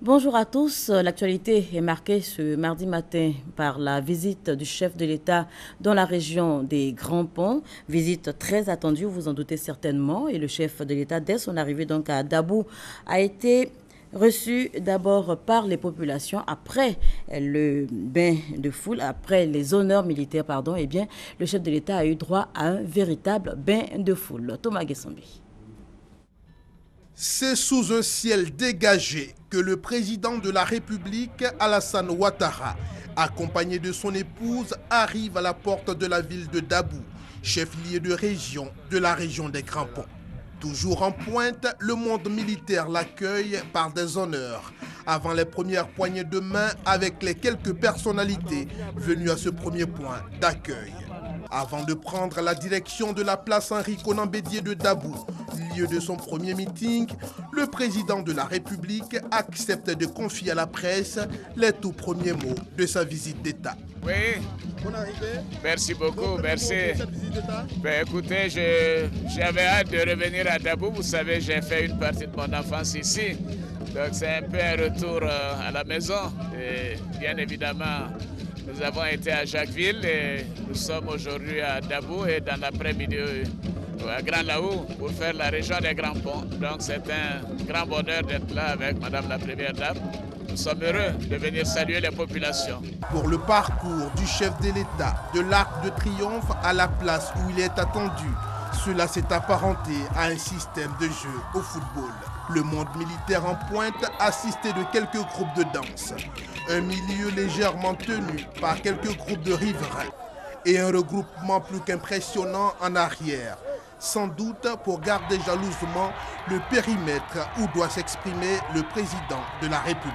Bonjour à tous. L'actualité est marquée ce mardi matin par la visite du chef de l'État dans la région des Grands Ponts. Visite très attendue, vous en doutez certainement. Et le chef de l'État, dès son arrivée donc à Dabou, a été reçu d'abord par les populations après le bain de foule, après les honneurs militaires, pardon. Eh bien, le chef de l'État a eu droit à un véritable bain de foule. Thomas Guessambi. C'est sous un ciel dégagé que le président de la République, Alassane Ouattara, accompagné de son épouse, arrive à la porte de la ville de Dabou, chef-lieu de région de la région des Grands Ponts. Toujours en pointe, le monde militaire l'accueille par des honneurs, avant les premières poignées de main avec les quelques personnalités venues à ce premier point d'accueil. Avant de prendre la direction de la place Henri Konan Bédié de Dabou, lieu de son premier meeting, le président de la République accepte de confier à la presse les tout premiers mots de sa visite d'État. Oui, Bonne arrivée. merci beaucoup, merci. Ben, Écoutez, j'avais hâte de revenir à Dabou. Vous savez, j'ai fait une partie de mon enfance ici. Donc c'est un peu un retour à la maison. Et bien évidemment, nous avons été à Jacquesville et nous sommes aujourd'hui à Dabou et dans l'après-midi à Grand Laou pour faire la région des Grands Ponts. Donc c'est un grand bonheur d'être là avec Madame la Première Dame. Nous sommes heureux de venir saluer les populations. Pour le parcours du chef de l'État de l'Arc de Triomphe à la place où il est attendu, cela s'est apparenté à un système de jeu au football. Le monde militaire en pointe assisté de quelques groupes de danse. Un milieu légèrement tenu par quelques groupes de riverains. Et un regroupement plus qu'impressionnant en arrière. Sans doute pour garder jalousement le périmètre où doit s'exprimer le président de la République.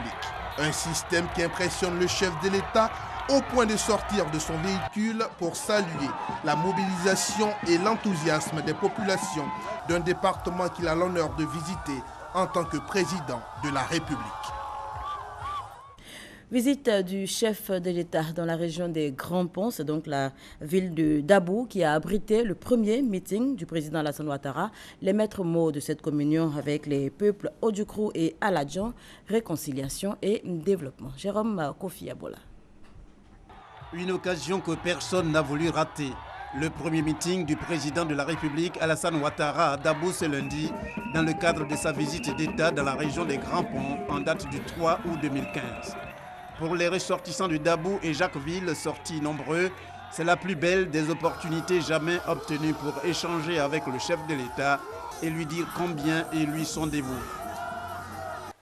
Un système qui impressionne le chef de l'État au point de sortir de son véhicule pour saluer la mobilisation et l'enthousiasme des populations d'un département qu'il a l'honneur de visiter en tant que président de la République. Visite du chef de l'État dans la région des Grands Ponts, c'est donc la ville de Dabou qui a abrité le premier meeting du président Alassane Ouattara. Les maîtres mots de cette communion avec les peuples Odjukrou et Aladjan, réconciliation et développement. Jérôme Kofi Abola. Une occasion que personne n'a voulu rater. Le premier meeting du président de la République, Alassane Ouattara, à Dabou ce lundi, dans le cadre de sa visite d'État dans la région des Grands Ponts, en date du 3 août 2015. Pour les ressortissants de Dabou et Jacquesville, sortis nombreux, c'est la plus belle des opportunités jamais obtenues pour échanger avec le chef de l'État et lui dire combien ils lui sont dévoués.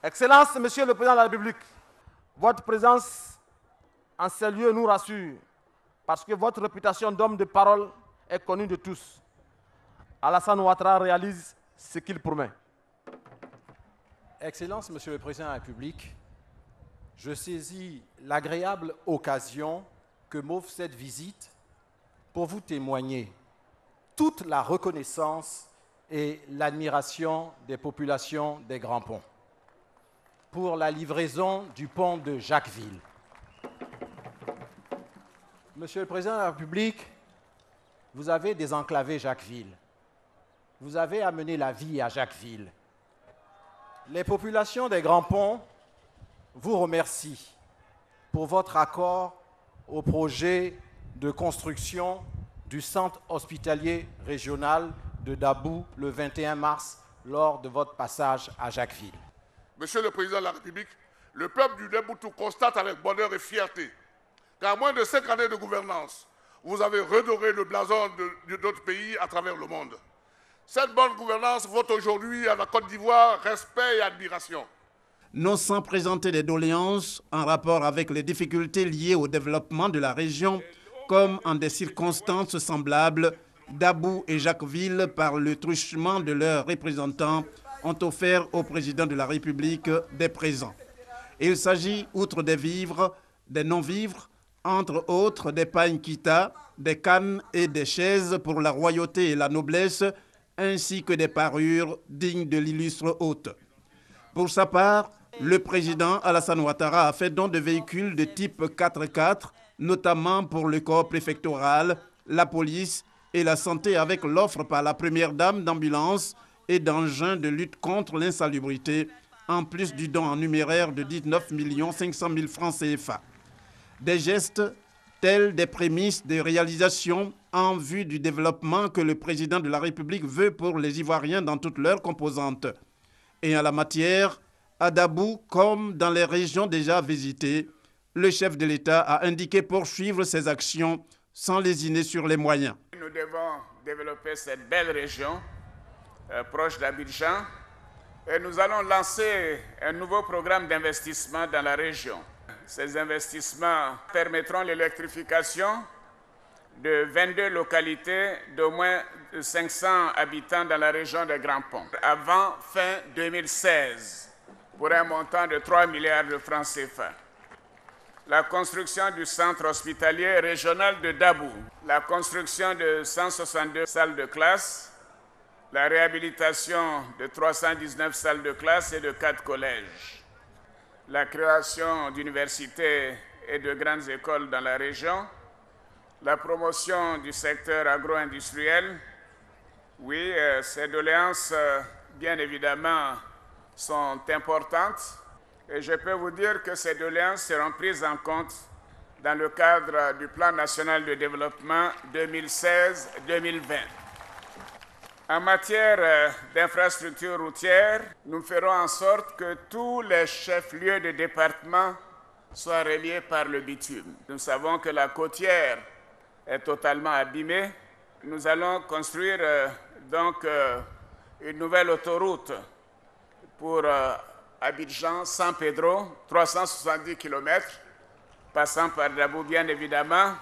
Excellence, Monsieur le Président de la République, votre présence en ces lieux nous rassure parce que votre réputation d'homme de parole est connue de tous. Alassane Ouattara réalise ce qu'il promet. Excellence, Monsieur le Président de la République, je saisis l'agréable occasion que m'offre cette visite pour vous témoigner toute la reconnaissance et l'admiration des populations des Grands Ponts pour la livraison du pont de Jacquesville. Monsieur le Président de la République, vous avez désenclavé Jacquesville. Vous avez amené la vie à Jacquesville. Les populations des Grands Ponts vous remercie pour votre accord au projet de construction du centre hospitalier régional de Dabou le 21 mars lors de votre passage à Jacquesville. Monsieur le Président de la République, le peuple du Daboutou constate avec bonheur et fierté qu'à moins de 5 années de gouvernance, vous avez redoré le blason de notre pays à travers le monde. Cette bonne gouvernance vaut aujourd'hui à la Côte d'Ivoire respect et admiration. Non sans présenter des doléances en rapport avec les difficultés liées au développement de la région, comme en des circonstances semblables, Dabou et Jacquesville, par le truchement de leurs représentants, ont offert au président de la République des présents. Il s'agit, outre des vivres, des non-vivres, entre autres des pagnes kita, des cannes et des chaises pour la royauté et la noblesse, ainsi que des parures dignes de l'illustre hôte. Pour sa part, le président Alassane Ouattara a fait don de véhicules de type 4x4, notamment pour le corps préfectoral, la police et la santé, avec l'offre par la première dame d'ambulance et d'engins de lutte contre l'insalubrité, en plus du don en numéraire de 19 500 000 francs CFA. Des gestes tels des prémices de réalisation en vue du développement que le président de la République veut pour les Ivoiriens dans toutes leurs composantes. Et en la matière, à Dabou, comme dans les régions déjà visitées, le chef de l'État a indiqué poursuivre ses actions sans lésiner sur les moyens. Nous devons développer cette belle région proche d'Abidjan et nous allons lancer un nouveau programme d'investissement dans la région. Ces investissements permettront l'électrification de 22 localités d'au moins 500 habitants dans la région de Grand Pont avant fin 2016 pour un montant de 3 milliards de francs CFA. La construction du centre hospitalier régional de Dabou, la construction de 162 salles de classe, la réhabilitation de 319 salles de classe et de 4 collèges, la création d'universités et de grandes écoles dans la région, la promotion du secteur agro-industriel. Oui, ces doléances, bien évidemment, sont importantes. Et je peux vous dire que ces doléances seront prises en compte dans le cadre du Plan national de développement 2016-2020. En matière d'infrastructures routières, nous ferons en sorte que tous les chefs-lieux de département soient reliés par le bitume. Nous savons que la côtière est totalement abîmée. Nous allons construire une nouvelle autoroute pour Abidjan-San Pedro, 370 km, passant par Dabou bien évidemment,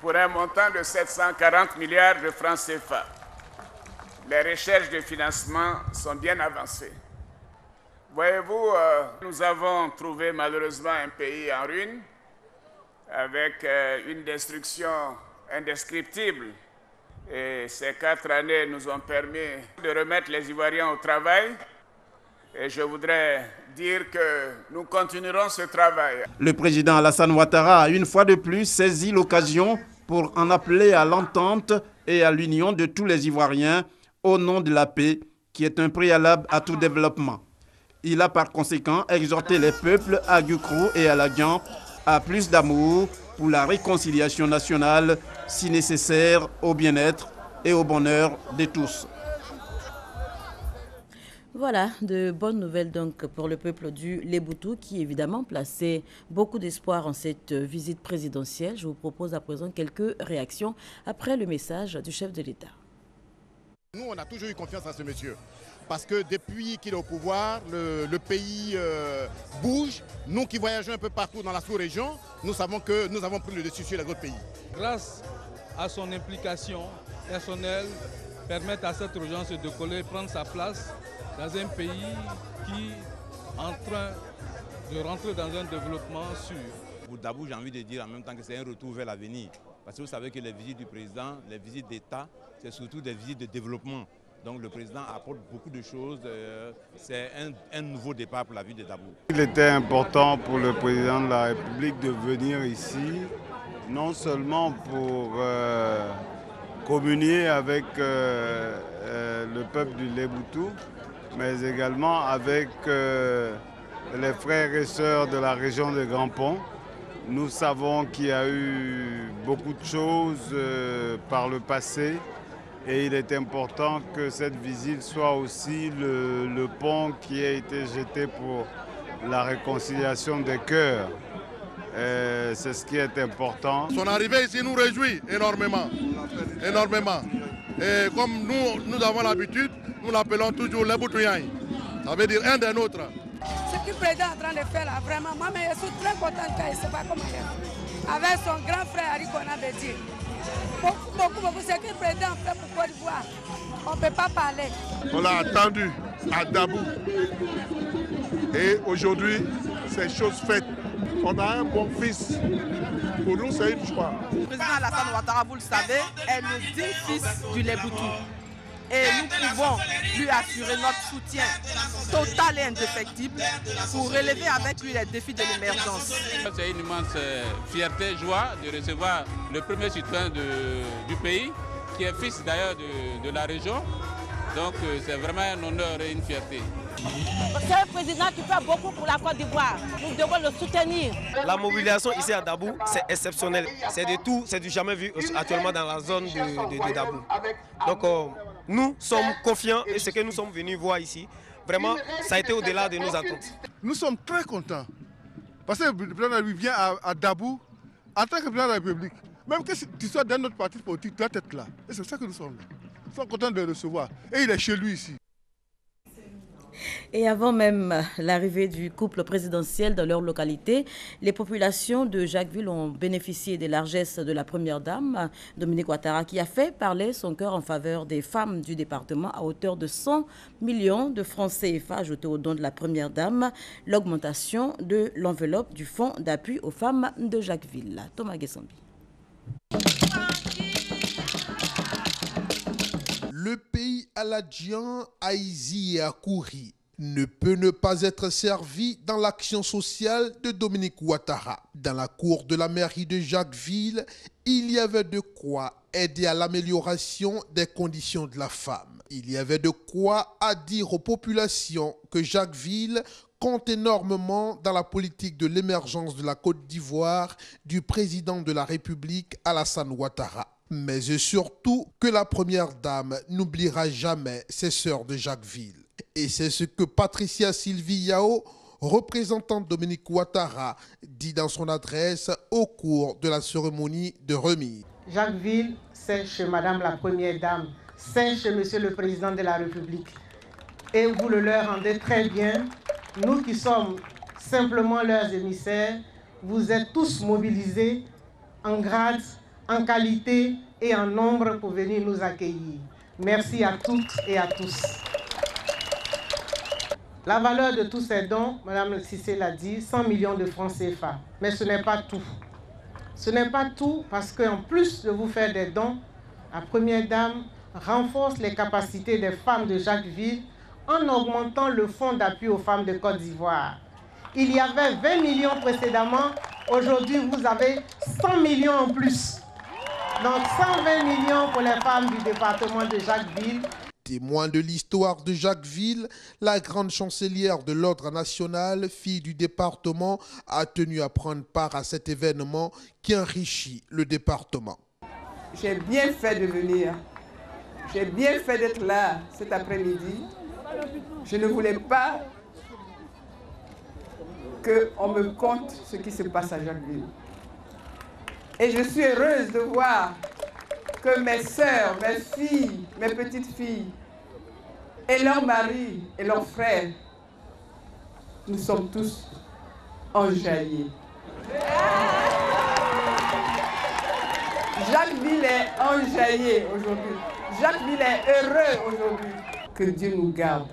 pour un montant de 740 milliards de francs CFA. Les recherches de financement sont bien avancées. Voyez-vous, nous avons trouvé malheureusement un pays en ruine, avec une destruction indescriptible. Et ces 4 années nous ont permis de remettre les Ivoiriens au travail. Et je voudrais dire que nous continuerons ce travail. Le président Alassane Ouattara a une fois de plus saisi l'occasion pour en appeler à l'entente et à l'union de tous les Ivoiriens au nom de la paix, qui est un préalable à tout développement. Il a par conséquent exhorté les peuples à Gukrou et à Lagnan à plus d'amour pour la réconciliation nationale, si nécessaire au bien-être et au bonheur de tous. Voilà, de bonnes nouvelles donc pour le peuple du Léboutou qui évidemment plaçait beaucoup d'espoir en cette visite présidentielle. Je vous propose à présent quelques réactions après le message du chef de l'État. Nous, on a toujours eu confiance en ce monsieur. Parce que depuis qu'il est au pouvoir, le pays bouge. Nous qui voyageons un peu partout dans la sous-région, nous savons que nous avons pris le dessus sur les autres pays. Grâce à son implication personnelle, permettre à cette urgence de coller, prendre sa place dans un pays qui est en train de rentrer dans un développement sûr. Pour Dabou, j'ai envie de dire en même temps que c'est un retour vers l'avenir. Parce que vous savez que les visites du président, les visites d'État, c'est surtout des visites de développement. Donc le président apporte beaucoup de choses. C'est un nouveau départ pour la ville de Dabou. Il était important pour le président de la République de venir ici, non seulement pour communier avec le peuple du Léboutou, mais également avec les frères et sœurs de la région de Grand Pont. Nous savons qu'il y a eu beaucoup de choses par le passé et il est important que cette visite soit aussi le pont qui a été jeté pour la réconciliation des cœurs. C'est ce qui est important. Son arrivée ici nous réjouit énormément. Énormément. Et comme nous avons l'habitude, nous l'appelons toujours les Boutouyaï. Ça veut dire un des nôtres. Ce que le président est en train de faire là, vraiment, moi, je suis très contente qu'il ne sait pas comment il est. Avec son grand frère Harry Konabedi. Beaucoup, ce que le président fait pour Côte d'Ivoire, on ne peut pas parler. On l'a attendu à Dabou. Et aujourd'hui, c'est chose faite. On a un bon fils. Pour nous, c'est une joie. Le président Alassane Ouattara, vous le savez, est le digne fils du Léboutou. Et nous pouvons lui assurer notre soutien total et indéfectible pour relever avec lui les défis de l'émergence. C'est une immense fierté, joie de recevoir le premier citoyen du pays, qui est fils d'ailleurs de la région. Donc c'est vraiment un honneur et une fierté. C'est un président qui fait beaucoup pour la Côte d'Ivoire. Nous devons le soutenir. La mobilisation ici à Dabou, c'est exceptionnel. C'est de tout, c'est du jamais vu actuellement dans la zone de Dabou. Donc nous sommes confiants et ce que nous sommes venus voir ici, vraiment, ça a été au-delà de nos attentes. Nous sommes très contents parce que le président de la République vient à Dabou en tant que président de la République. Même que tu sois dans notre parti politique, tu dois être là. Et c'est pour ça que nous sommes là. Nous sommes contents de le recevoir. Et il est chez lui ici. Et avant même l'arrivée du couple présidentiel dans leur localité, les populations de Jacquesville ont bénéficié des largesses de la première dame, Dominique Ouattara, qui a fait parler son cœur en faveur des femmes du département à hauteur de 100 millions de francs CFA ajoutés au don de la première dame, l'augmentation de l'enveloppe du fonds d'appui aux femmes de Jacquesville. Thomas Guessambi. Le pays aladjien, Haïzi et Akouri ne peut ne pas être servi dans l'action sociale de Dominique Ouattara. Dans la cour de la mairie de Jacquesville, il y avait de quoi aider à l'amélioration des conditions de la femme. Il y avait de quoi à dire aux populations que Jacquesville compte énormément dans la politique de l'émergence de la Côte d'Ivoire du président de la République Alassane Ouattara. Mais surtout que la première dame n'oubliera jamais ses sœurs de Jacquesville. Et c'est ce que Patricia Sylvie Yao, représentante Dominique Ouattara, dit dans son adresse au cours de la cérémonie de remise. Jacquesville, c'est chez Madame la Première Dame, c'est chez Monsieur le Président de la République. Et vous le leur rendez très bien. Nous qui sommes simplement leurs émissaires, vous êtes tous mobilisés en grade, en qualité et en nombre pour venir nous accueillir. Merci à toutes et à tous. La valeur de tous ces dons, Mme Cissé l'a dit, 100 millions de francs CFA. Mais ce n'est pas tout. Ce n'est pas tout parce qu'en plus de vous faire des dons, la Première Dame renforce les capacités des femmes de Jacquesville en augmentant le fonds d'appui aux femmes de Côte d'Ivoire. Il y avait 20 millions précédemment, aujourd'hui vous avez 100 millions en plus. Donc 120 millions pour les femmes du département de Jacquesville. Témoin de l'histoire de Jacquesville, la grande chancelière de l'Ordre national, fille du département, a tenu à prendre part à cet événement qui enrichit le département. J'ai bien fait de venir. J'ai bien fait d'être là cet après-midi. Je ne voulais pas qu'on me conte ce qui se passe à Jacquesville. Et je suis heureuse de voir que mes sœurs, mes filles, mes petites filles, et leurs maris et leurs frères, nous sommes tous enjaillés. Jacquesville est enjaillé aujourd'hui. Jacquesville est heureux aujourd'hui. Que Dieu nous garde.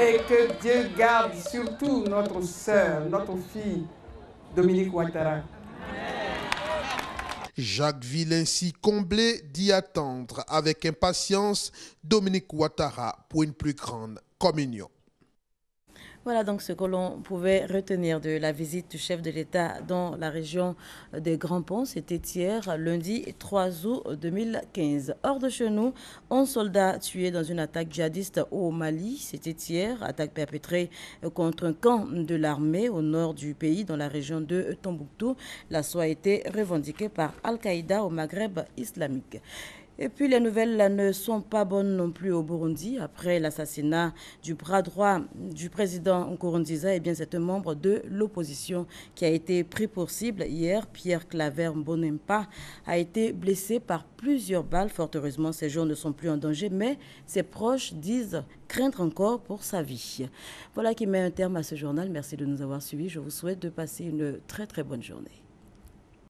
Et que Dieu garde surtout notre sœur, notre fille, Dominique Ouattara. Jacquesville ainsi comblé d'y attendre avec impatience Dominique Ouattara pour une plus grande communion. Voilà donc ce que l'on pouvait retenir de la visite du chef de l'État dans la région des Grands Ponts. C'était hier, lundi 3 août 2015. Hors de chez nous, 11 soldats tués dans une attaque djihadiste au Mali. C'était hier, attaque perpétrée contre un camp de l'armée au nord du pays, dans la région de Tombouctou. L'assaut a été revendiqué par Al-Qaïda au Maghreb islamique. Et puis les nouvelles ne sont pas bonnes non plus au Burundi. Après l'assassinat du bras droit du président Nkurunziza, eh bien c'est un membre de l'opposition qui a été pris pour cible hier. Pierre Claver Mbonempa a été blessé par plusieurs balles. Fort heureusement, ses jours ne sont plus en danger, mais ses proches disent craindre encore pour sa vie. Voilà qui met un terme à ce journal. Merci de nous avoir suivis. Je vous souhaite de passer une très très bonne journée.